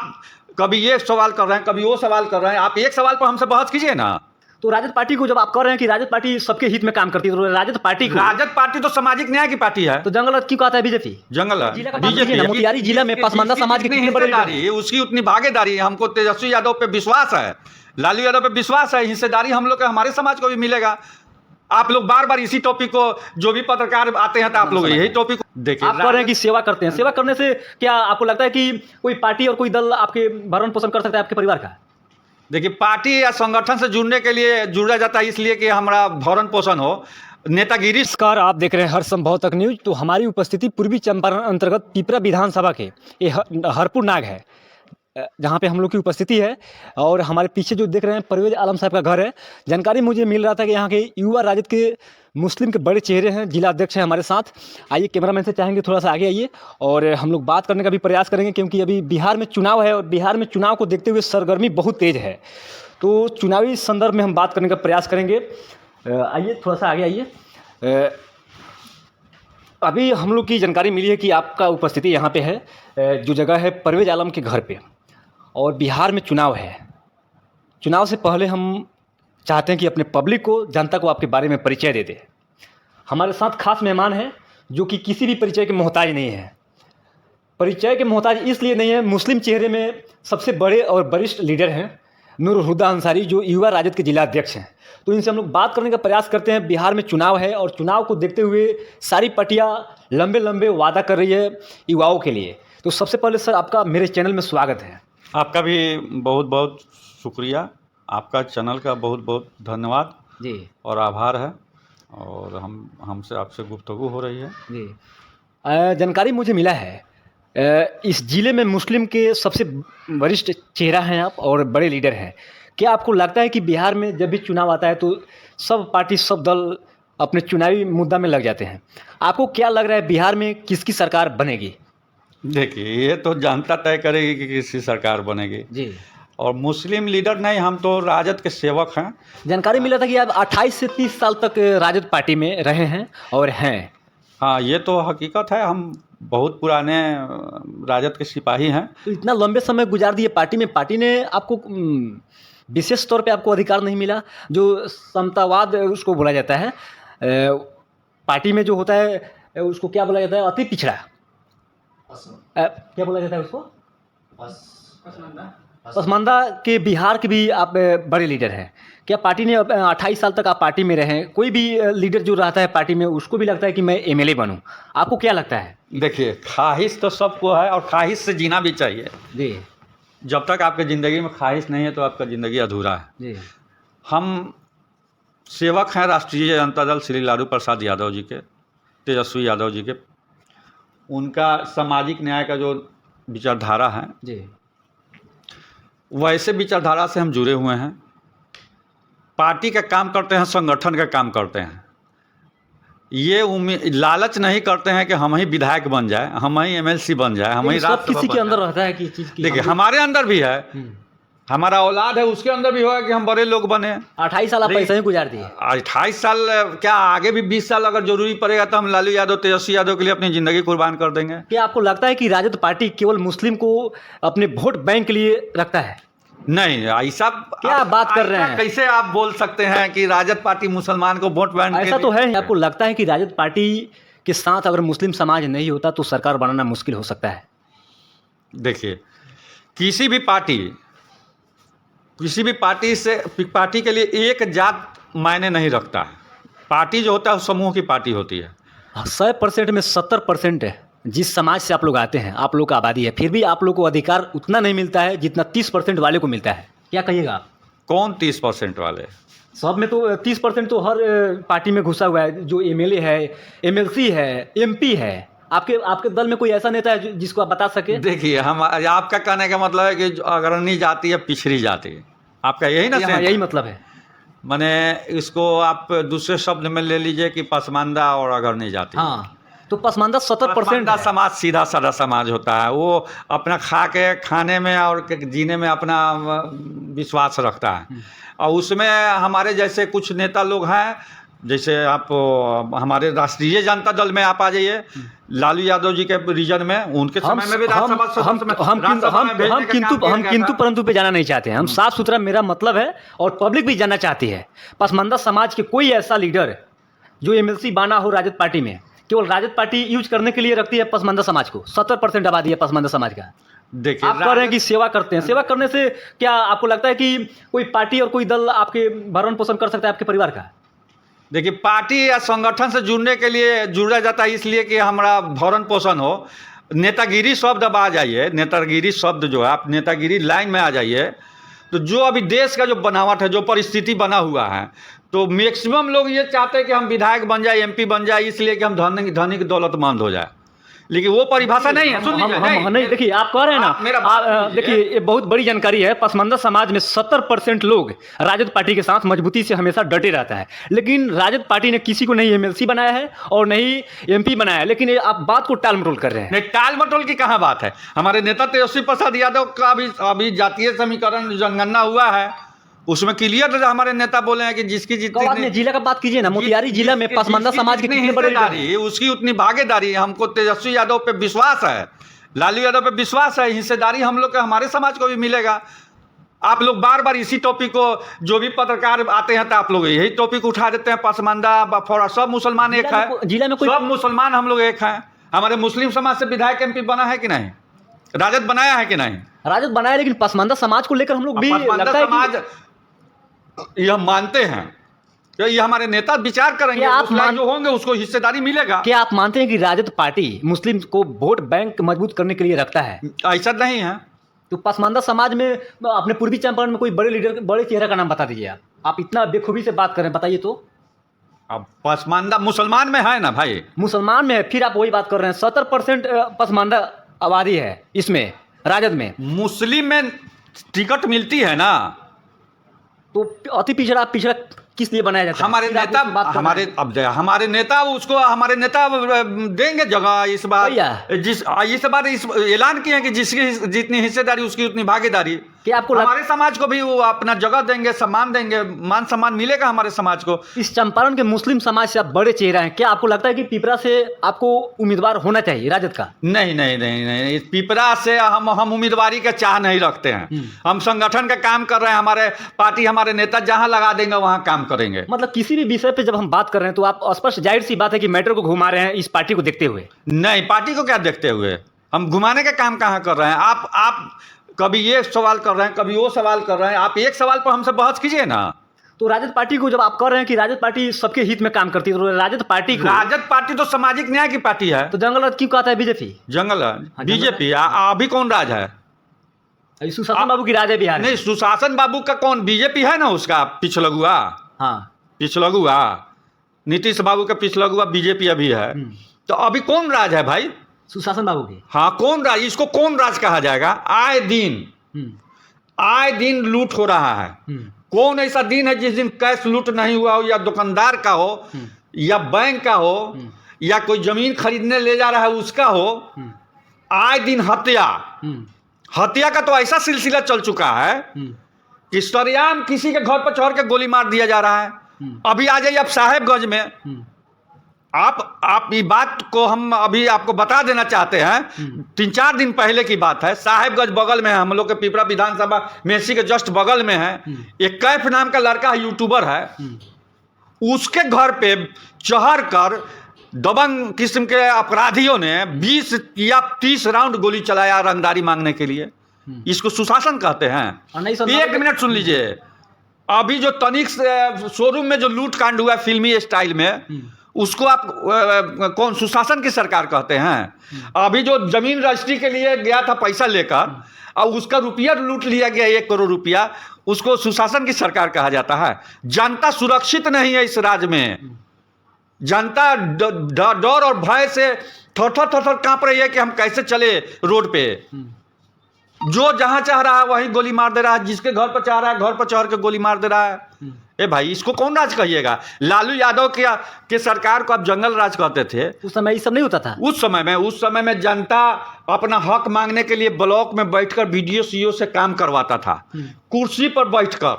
आप कभी ये सवाल कर रहे हैं, कभी वो सवाल कर रहे हैं, आप एक सवाल पर हमसे बहस कीजिए ना। तो राजद पार्टी को जब आप कह रहे हैं कि राजद पार्टी सबके हित में काम करती है, तो राजद पार्टी तो सामाजिक न्याय की पार्टी है। तो जंगल क्यों कहता है बीजेपी? जंगल जिला का बीजेपी, मोतिहारी जिला में पसमानदा समाज की कितनी बड़ी हिस्सेदारी है, उसकी उतनी भागीदारी है। हमको तेजस्वी यादव पे विश्वास है, लालू यादव पे विश्वास है, हिस्सेदारी हम लोग का हमारे समाज को भी मिलेगा। आप लोग बार बार इसी टॉपिक को, जो भी पत्रकार आते हैं तो आप लोग यही टॉपिक देखिए। आप कह रहे हैं कि सेवा करते हैं, सेवा करने से क्या आपको लगता है कि कोई पार्टी और कोई दल आपके भरण पोषण कर सकता है आपके परिवार का? देखिए, पार्टी या संगठन से जुड़ने के लिए जुड़ा जाता है इसलिए कि हमारा भरण पोषण हो, नेतागिरी। नमस्कार, आप देख रहे हैं हर संभव तक न्यूज। तो हमारी उपस्थिति पूर्वी चंपारण अंतर्गत पिपरा विधानसभा के ये हरपुर नाग है, जहाँ पे हम लोग की उपस्थिति है। और हमारे पीछे जो देख रहे हैं परवेज आलम साहब का घर है। जानकारी मुझे मिल रहा था कि यहाँ के युवा राजद के मुस्लिम के बड़े चेहरे हैं, जिला अध्यक्ष हैं हमारे साथ। आइए, कैमरामैन से चाहेंगे थोड़ा सा आगे आइए और हम लोग बात करने का भी प्रयास करेंगे, क्योंकि अभी बिहार में चुनाव है और बिहार में चुनाव को देखते हुए सरगर्मी बहुत तेज़ है। तो चुनावी संदर्भ में हम बात करने का प्रयास करेंगे। आइए, थोड़ा सा आगे आइए। अभी हम लोग की जानकारी मिली है कि आपका उपस्थिति यहाँ पे है, जो जगह है परवेज आलम के घर पे, और बिहार में चुनाव है। चुनाव से पहले हम चाहते हैं कि अपने पब्लिक को, जनता को आपके बारे में परिचय दे दे। हमारे साथ खास मेहमान हैं जो कि किसी भी परिचय के मोहताज नहीं है। परिचय के मोहताज इसलिए नहीं है, मुस्लिम चेहरे में सबसे बड़े और वरिष्ठ लीडर हैं नूरुल हुदा अंसारी, जो युवा राजद के जिला अध्यक्ष हैं। तो इनसे हम लोग बात करने का प्रयास करते हैं। बिहार में चुनाव है और चुनाव को देखते हुए सारी पार्टियां लंबे लंबे वादा कर रही है युवाओं के लिए। तो सबसे पहले सर, आपका मेरे चैनल में स्वागत है। आपका भी बहुत बहुत शुक्रिया, आपका चैनल का बहुत बहुत धन्यवाद जी, और आभार है। और हमसे आपसे गुफ्तगू हो रही है जी। जानकारी मुझे मिला है इस जिले में मुस्लिम के सबसे वरिष्ठ चेहरा हैं आप और बड़े लीडर हैं। क्या आपको लगता है कि बिहार में जब भी चुनाव आता है तो सब पार्टी, सब दल अपने चुनावी मुद्दा में लग जाते हैं? आपको क्या लग रहा है बिहार में किसकी सरकार बनेगी? देखिए, ये तो जनता तय करेगी कि किसी सरकार बनेगी जी। और मुस्लिम लीडर नहीं, हम तो राजद के सेवक हैं। जानकारी मिला था कि आप 28 से 30 साल तक राजद पार्टी में रहे हैं और हैं। हाँ, ये तो हकीकत है, हम बहुत पुराने राजद के सिपाही हैं। तो इतना लंबे समय गुजार दिए पार्टी में, पार्टी ने आपको विशेष तौर पे आपको अधिकार नहीं मिला, जो समतावाद उसको बोला जाता है। पार्टी में जो होता है उसको क्या बोला जाता है? अति पिछड़ा। क्या बोला जाता है उसको? पसमानदा के बिहार के भी आप बड़े लीडर हैं। क्या पार्टी ने 28 साल तक आप पार्टी में रहे? कोई भी लीडर जो रहता है पार्टी में उसको भी लगता है कि मैं एमएलए बनूं। आपको क्या लगता है? देखिए, ख्वाहिश तो सबको है और ख्वाहिश से जीना भी चाहिए जी। जब तक आपकी ज़िंदगी में ख्वाहिश नहीं है तो आपका ज़िंदगी अधूरा है। जी। हम सेवक हैं राष्ट्रीय जनता दल श्री लालू प्रसाद यादव जी के, तेजस्वी यादव जी के। उनका सामाजिक न्याय का जो विचारधारा है, जी। वैसे विचारधारा से हम जुड़े हुए हैं। पार्टी का काम करते हैं, संगठन का काम करते हैं। ये लालच नहीं करते हैं कि हम ही विधायक बन जाए, हम ही एमएलसी बन जाए, हम ही सब किसी के अंदर रहता है कि चीज़ की। देखिए, हमारे अंदर भी है, हमारा औलाद है, उसके अंदर भी होगा कि हम बड़े लोग बने। 28 साल आप पैसे ही गुजार दिए। 28 साल क्या, आगे भी 20 साल अगर जरूरी पड़ेगा तो हम लालू यादव, तेजस्वी यादव के लिए अपनी ज़िंदगी कुर्बान कर देंगे। क्या आपको लगता है कि राजद पार्टी केवल मुस्लिम को अपने वोट बैंक के लिए रखता है? नहीं, ऐसा क्या बात कर रहे हैं? कैसे आप बोल सकते हैं कि राजद पार्टी मुसलमान को वोट बैंक? ऐसा तो है। आपको लगता है कि राजद पार्टी के साथ अगर मुस्लिम समाज नहीं होता तो सरकार बनाना मुश्किल हो सकता है? देखिए, किसी भी पार्टी के लिए एक जात मायने नहीं रखता है। पार्टी जो होता है समूह की पार्टी होती है। 100% में 70% है जिस समाज से आप लोग आते हैं, आप लोग का आबादी है, फिर भी आप लोग को अधिकार उतना नहीं मिलता है जितना 30% वाले को मिलता है। क्या कहिएगा आप? कौन 30% वाले? सब में तो 30% तो हर पार्टी में घुसा हुआ है। जो एमएलए है, एमएलसी है, एमपी है। आपके दल में कोई ऐसा नेता है जिसको आप बता सके? देखिए, हम आपका कहने का मतलब है कि अग्रणी जाति या पिछड़ी जाति, आपका यही ना? यही मतलब है। माने इसको आप दूसरे शब्द में ले लीजिए कि पसमानदा और अग्रणी जाति। हाँ, तो पसमानदा 70% समाज सीधा साधा समाज होता है। वो अपना खाने में और जीने में अपना विश्वास रखता है। और उसमें हमारे जैसे कुछ नेता लोग हैं जैसे आप हमारे राष्ट्रीय जनता दल में आप आ जाइए, लालू यादव जी के रीजन में, उनके समय में भी राज्यसभा सदस्य में राज्यसभा में भेजने का काम किया गया किंतु था। परंतु पे जाना नहीं चाहते हैं। हम साफ सुथरा, मेरा मतलब है, और पब्लिक भी जानना चाहती है, पसमानदा समाज के कोई ऐसा लीडर जो एमएलसी बना हो राजद पार्टी में, केवल राजद पार्टी यूज करने के लिए रखती है पसमानदा समाज को। 70% आबादी है पसमानदा समाज का। देखिए, आप कह रहे हैं कि सेवा करते हैं, सेवा करने से क्या आपको लगता है कि कोई पार्टी और कोई दल आपके भरण पोषण कर सकता है आपके परिवार का? देखिए, पार्टी या संगठन से जुड़ने के लिए जुड़ा जाता है इसलिए कि हमारा भरण पोषण हो। नेतागिरी शब्द अब आ जाइए, नेतागिरी शब्द जो है, आप नेतागिरी लाइन में आ जाइए, तो जो अभी देश का जो बनावट है, जो परिस्थिति बना हुआ है, तो मैक्सिमम लोग ये चाहते हैं कि हम विधायक बन जाए, एमपी बन जाए, इसलिए कि हम धनिक दौलतमंद हो जाए। लेकिन वो परिभाषा नहीं है। सुन लीजिए, नहीं, देखिए, आप कह रहे हैं ना, देखिए, ये बहुत बड़ी जानकारी है। पसमानदा समाज में 70% लोग राजद पार्टी के साथ मजबूती से हमेशा डटे रहता है, लेकिन राजद पार्टी ने किसी को नहीं एमएलसी बनाया है और नहीं एमपी बनाया है। लेकिन ये आप बात को टाल मटोल कर रहे हैं। नहीं, टाल मटोल की कहाँ बात है। हमारे नेता तेजस्वी प्रसाद यादव का अभी जातीय समीकरण जनगणना हुआ है, उसमें क्लियर हमारे नेता बोले हैं कि जिसकी जितनी जिला का बात कीजिए ना, मोतिहारी जिला में पसमानदा समाज के कितने बड़े हिस्सेदारी, उसकी उतनी भागीदारी। हमको तेजस्वी यादव पे विश्वास है, लालू यादव पे विश्वास है, हिस्सेदारी हम लोग के हमारे समाज को भी मिलेगा। आप लोग बार बार इसी टॉपिक को, जो भी पत्रकार आते हैं तो आप लोग यही टॉपिक उठा देते हैं। पसमानदा सब मुसलमान एक है, जिला में सब मुसलमान हम लोग एक हैं। हमारे मुस्लिम समाज से विधायक एमपी बना है कि नहीं, राजद बनाया है कि नहीं? राजद बनाया, लेकिन पसमानदा समाज को लेकर हम लोग भी लगता है कि यह मानते हैं कि ये हमारे नेता विचार करेंगे, आप जो होंगे उसको हिस्सेदारी मिलेगा। क्या आप मानते हैं कि राजद पार्टी मुस्लिम को वोट बैंक मजबूत करने के लिए रखता है? ऐसा नहीं है। तो पसमानदा समाज में अपने पूर्वी चंपारण में कोई बड़े लीडर, बड़े चेहरा का नाम बता दीजिए। आप इतना बेखूबी से बात करें, बताइए तो। अब पसमानदा मुसलमान में है ना भाई, मुसलमान में है, फिर आप वही बात कर रहे हैं। 70% पसमानदा आबादी है इसमें, राजद में। मुस्लिम में टिकट मिलती है ना, तो अति पिछड़ा किस लिए बनाया जाता है? हमारे नेता हमारे नेता उसको, हमारे नेता देंगे जगह इस बार। इस बार ऐलान किए हैं कि जिसकी जितनी हिस्सेदारी उसकी उतनी भागीदारी। क्या आपको हमारे समाज को भी वो अपना जगह देंगे, सम्मान देंगे, मान सम्मान मिलेगा हमारे समाज को। इस चंपारण के मुस्लिम समाज से आप बड़े चेहरा हैं, क्या आपको लगता है कि पिपरा से आपको उम्मीदवार होना चाहिए राजद का? नहीं नहीं नहीं नहीं, पिपरा से हम उम्मीदवारी का चाह नहीं रखते हैं। हम संगठन का काम कर रहे हैं, हमारे पार्टी, हमारे नेता जहां लगा देंगे वहां काम करेंगे। मतलब किसी भी विषय पे जब हम बात कर रहे हैं तो आप स्पष्ट, जाहिर सी बात है कि मैटर को घुमा रहे हैं इस पार्टी को देखते हुए। नहीं, पार्टी को क्या देखते हुए, हम घुमाने का काम कहाँ कर रहे हैं। आप कभी ये सवाल कर रहे हैं, कभी वो सवाल कर रहे हैं। आप एक सवाल पर हमसे बहस कीजिए ना। तो राजद पार्टी को जब आप कह रहे हैं कि राजद पार्टी सबके हित में काम करती है, तो राजद पार्टी तो सामाजिक न्याय की पार्टी है। तो जंगल राज क्यों कहता है बीजेपी? जंगल राज बीजेपी अभी कौन राज है? सुशासन बाबू की राज है बिहार। नहीं, सुशासन बाबू का कौन, बीजेपी है ना उसका पिछलगुआ। हाँ, पिछलगुआ नीतीश बाबू का पिछलगुआ बीजेपी अभी है। तो अभी कौन राज है भाई? सुशासन बाबू की। हाँ, कौन राज, इसको कौन राज कहा जाएगा? आए दिन लूट हो रहा है। कौन ऐसा दिन है जिस दिन कैश लूट नहीं हुआ हो, या दुकानदार का हो, या बैंक का हो, या कोई जमीन खरीदने ले जा रहा है उसका हो? आए दिन हत्या का तो ऐसा सिलसिला चल चुका है कि सरेआम किसी के घर पर चढ़ के गोली मार दिया जा रहा है। अभी आ जाइए आप साहेबगंज में, आप ये बात को हम अभी आपको बता देना चाहते हैं। 3-4 दिन पहले की बात है, साहेबगंज बगल में है, हम लोग के पिपरा विधानसभा मेसी के जस्ट बगल में है। एक कैफ नाम का लड़का है, यूट्यूबर है, उसके घर पे चढ़ कर दबंग किस्म के अपराधियों ने 20 या 30 राउंड गोली चलाया रंगदारी मांगने के लिए। इसको सुशासन कहते हैं? एक मिनट सुन लीजिए। अभी जो तनिक शोरूम में जो लूट कांड हुआ फिल्मी स्टाइल में, उसको आप कौन सुशासन की सरकार कहते हैं? अभी जो जमीन रजिस्ट्री के लिए गया था पैसा लेकर और उसका रुपया लूट लिया गया 1 करोड़ रुपया, उसको सुशासन की सरकार कहा जाता है? जनता सुरक्षित नहीं है इस राज्य में। जनता डर और भय से थर कांप रही है कि हम कैसे चले रोड पे। जो जहां चाह रहा है वहीं गोली मार दे रहा है, जिसके घर पर चाह रहा है घर पर चढ़ के गोली मार दे रहा है। ए भाई, इसको कौन राज कहिएगा? लालू यादव के सरकार को आप जंगल राज कहते थे। उस समय ये सब नहीं होता था। उस समय में जनता अपना हक मांगने के लिए ब्लॉक में बैठकर बीडीओ सीओ से काम करवाता था, कुर्सी पर बैठकर।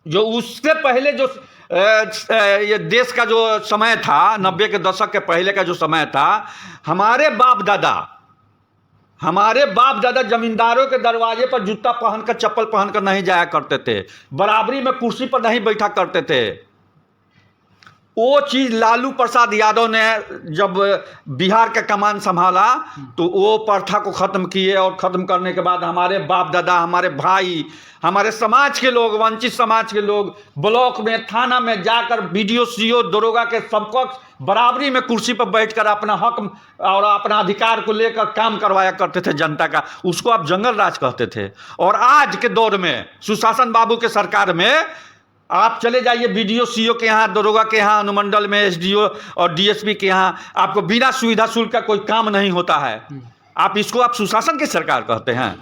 जो उससे पहले जो ये देश का जो समय था, 90 के दशक के पहले का जो समय था, हमारे बाप दादा जमींदारों के दरवाजे पर जूता पहनकर, चप्पल पहनकर नहीं जाया करते थे, बराबरी में कुर्सी पर नहीं बैठा करते थे। वो चीज़ लालू प्रसाद यादव ने जब बिहार का कमान संभाला तो वो प्रथा को ख़त्म किए, और ख़त्म करने के बाद हमारे बाप दादा, हमारे भाई, हमारे समाज के लोग, वंचित समाज के लोग ब्लॉक में, थाना में जाकर बीडीओ, सीओ, दरोगा के समकक्ष बराबरी में कुर्सी पर बैठकर अपना हक और अपना अधिकार को लेकर काम करवाया करते थे जनता का। उसको आप जंगल राज कहते थे। और आज के दौर में सुशासन बाबू के सरकार में आप चले जाइए बीडीओ, सीओ के यहाँ, दरोगा के यहाँ, अनुमंडल में एसडीओ और डीएसपी के यहाँ, आपको बिना सुविधा शुल्क का कोई काम नहीं होता है। आप सुशासन की सरकार कहते हैं।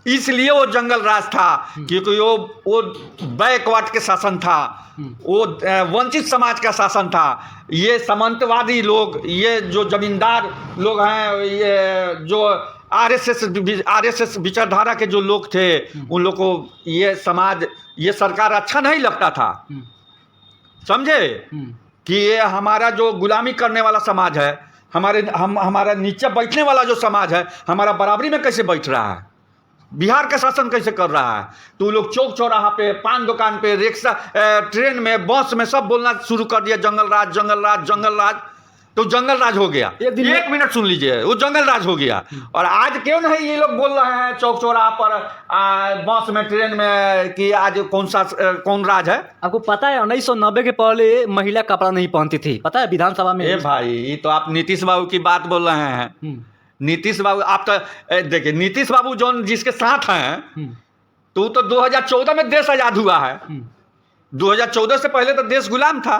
इसलिए वो जंगल राज था, क्योंकि वो बैकवर्ड के शासन था, वो वंचित समाज का शासन था। ये सामंतवादी लोग, ये जो जमींदार लोग हैं, ये जो आरएसएस विचारधारा के जो लोग थे, उन लोग को ये समाज, ये सरकार अच्छा नहीं लगता था। समझे कि ये हमारा जो गुलामी करने वाला समाज है, हमारा नीचे बैठने वाला जो समाज है, हमारा बराबरी में कैसे बैठ रहा है, बिहार का शासन कैसे कर रहा है। तो लोग चौक चौराहा पे, पान दुकान पे, रिक्शा, ट्रेन में, बस में सब बोलना शुरू कर दिया, जंगल राज, जंगल राज, जंगल राज। तो जंगल राज हो गया। एक मिनट सुन लीजिए, वो जंगल राज हो गया। और आज क्यों नहीं ये लोग बोल रहे हैं चौक चौराहा पर, बस में, ट्रेन में, कि आज कौन राज है। आपको पता है 1990 के पहले महिला कपड़ा नहीं पहनती थी, पता है विधानसभा में। ए भाई, ये तो आप नीतीश बाबू की बात बोल रहे हैं। नीतीश बाबू, आप तो देखिए, नीतीश बाबू जो जिसके साथ हैं, तो 2014 में देश आजाद हुआ है। 2014 से पहले तो देश गुलाम था,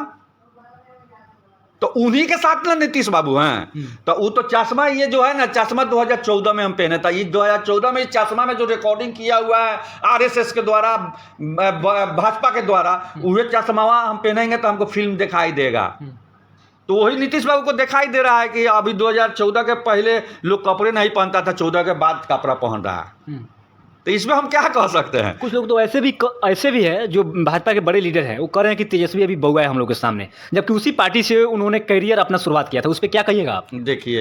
तो उन्हीं के साथ ना नीतीश बाबू हैं। तो वो तो चश्मा, ये जो है ना चश्मा 2014 में हम पहने था। ये 2014 में चश्मा में जो रिकॉर्डिंग किया हुआ है आरएसएस के द्वारा, भाजपा के द्वारा, वही चश्मा हम पहनेंगे तो हमको फिल्म दिखाई देगा। तो वही नीतीश बाबू को दिखाई दे रहा है कि अभी 2014 के पहले लोग कपड़े नहीं पहनता था, 14 के बाद कपड़ा पहन रहा है। तो इसमें हम क्या कह सकते हैं। कुछ लोग तो ऐसे भी है जो भाजपा के बड़े लीडर हैं, वो कह रहे हैं कि तेजस्वी अभी बउआ है हम लोग के सामने, जबकि उसी पार्टी से उन्होंने करियर अपना शुरुआत किया था। उस पर क्या कहिएगा आप। देखिए,